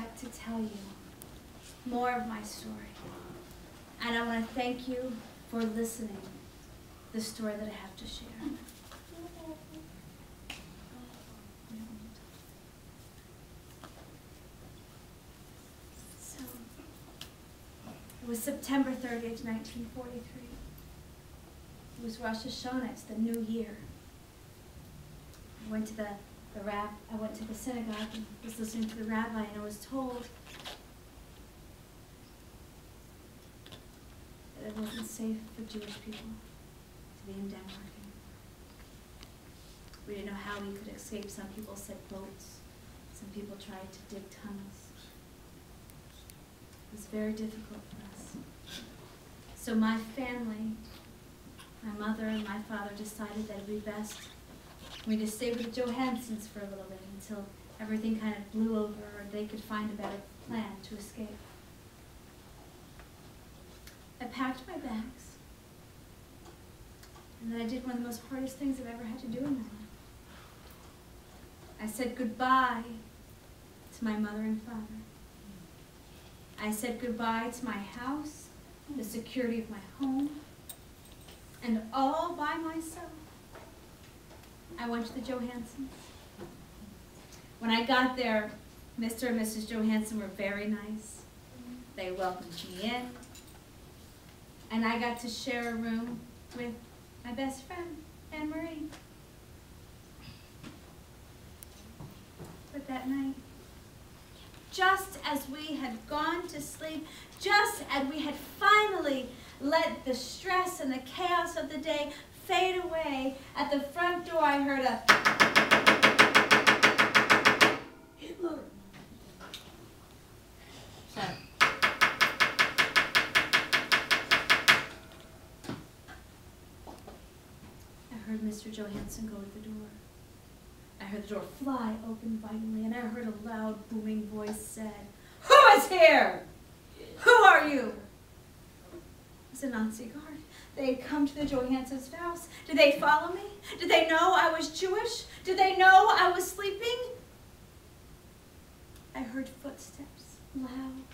back to tell you more of my story. And I want to thank you for listening to the story that I have to share. So, it was September 30th, 1943. It was Rosh Hashanah, it's the new year. I went to I went to the synagogue and was listening to the rabbi, and I was told that it wasn't safe for Jewish people to be in Denmark. We didn't know how we could escape. Some people said boats. Some people tried to dig tunnels. It was very difficult for us. So my family, my mother and my father, decided that it would be best for me to stay with the Johansons for a little bit until everything kind of blew over or they could find a better plan to escape. I packed my bags, and then I did one of the most hardest things I've ever had to do in my life. I said goodbye to my mother and father. I said goodbye to my house, the security of my home, and all by myself, I went to the Johansons. When I got there, Mr. and Mrs. Johansen were very nice. They welcomed me in, and I got to share a room with my best friend, Anne-Marie. But that night, just as we had gone to sleep, just as we had finally let the stress and the chaos of the day fade away, at the front door I heard a Hitler. I heard Mr. Johansen go to the door. I heard the door fly open violently, and I heard a loud, booming voice said, "Who is here? Who are you?" It was a Nazi guard. They had come to the Johansons' house. Did they follow me? Did they know I was Jewish? Did they know I was sleeping? I heard footsteps, loud,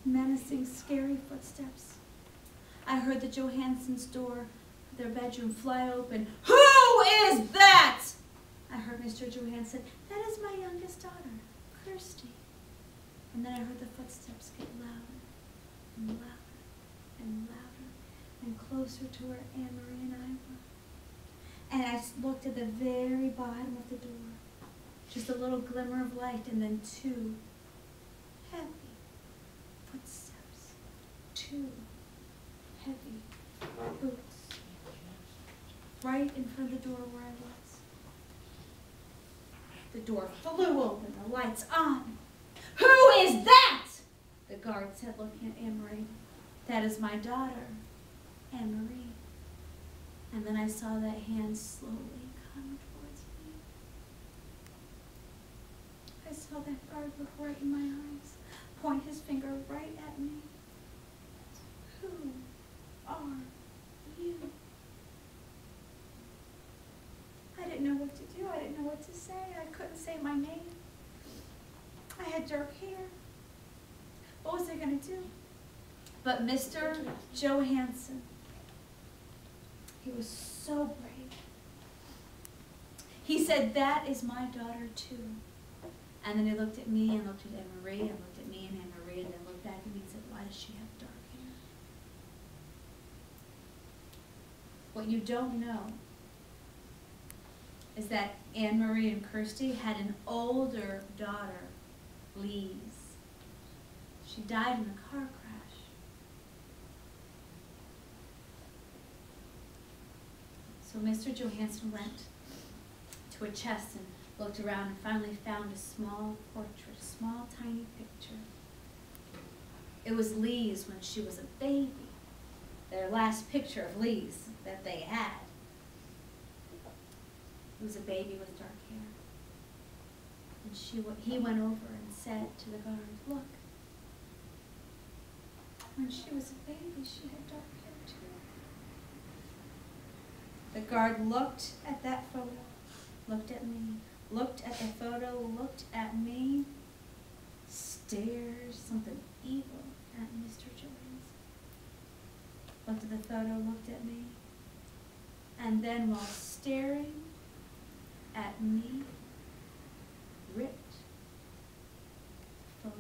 menacing, scary footsteps. I heard the Johansons' door of their bedroom fly open. "Who is that?" I heard Mr. Johansen, "That is my youngest daughter, Kirsty." And then I heard the footsteps get louder and louder and louder and closer to where Anne-Marie and I were. And I looked at the very bottom of the door, just a little glimmer of light, and then two heavy footsteps, two heavy boots, right in front of the door where I was. The door flew open, the lights on. "Who is that?" the guard said, looking at Anne-Marie. "That is my daughter, Anne-Marie." And then I saw that hand slowly come towards me. I saw that guard look right in my eyes, point his finger right at me. "Who are you?" I didn't know what to do. I didn't know what to say. I couldn't say my name. I had dark hair. What was I going to do? But Mr. Johansen, he was so brave. He said, "That is my daughter too." And then he looked at me and looked at Anne-Marie and looked at me and Anne-Marie and then looked back at me and said, "Why does she have dark hair?" What you don't know is that Anne-Marie and Kirsty had an older daughter, Lise. She died in a car crash. So Mr. Johansen went to a chest and looked around and finally found a small portrait, a small tiny picture. It was Lise when she was a baby, their last picture of Lise that they had. It was a baby with dark hair. And he went over and said to the guard, "Look, when she was a baby, she had dark hair too." The guard looked at that photo, looked at me, looked at the photo, looked at me, stared something evil at Mr. Johansen. Looked at the photo, looked at me, and then while staring at me, ripped the photo.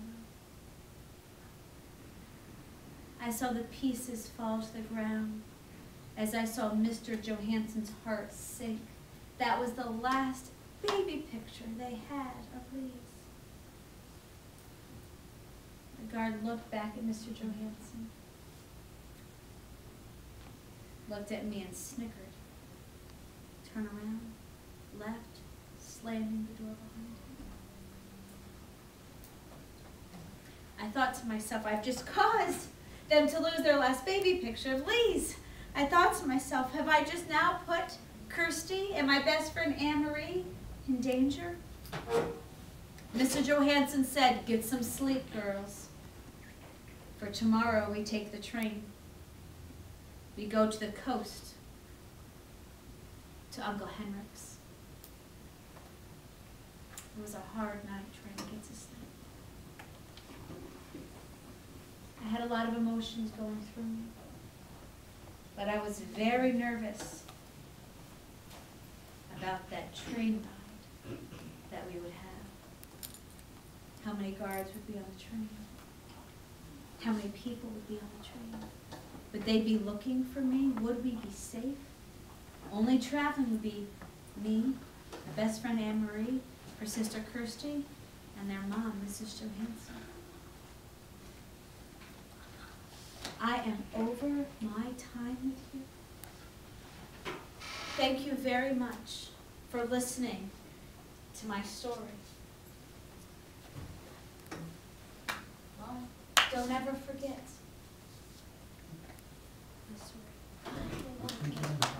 I saw the pieces fall to the ground as I saw Mr. Johansen's heart sink. That was the last baby picture they had of Lise. The guard looked back at Mr. Johansen, looked at me and snickered, turned around, left, slamming the door behind him. I thought to myself, I've just caused them to lose their last baby picture of Lise. I thought to myself, have I just now put Kirsty and my best friend Anne-Marie in danger? Mr. Johansen said, get some sleep, girls. For tomorrow we take the train. We go to the coast, to Uncle Henrik's. It was a hard night trying to get to sleep. I had a lot of emotions going through me, but I was very nervous about that train ride that we would have. How many guards would be on the train? How many people would be on the train? Would they be looking for me? Would we be safe? Only traveling would be me, my best friend Anne-Marie, her sister Kirsty, and their mom, Mrs. Johansen. I am over my time with you. Thank you very much for listening to my story. Don't ever forget my story.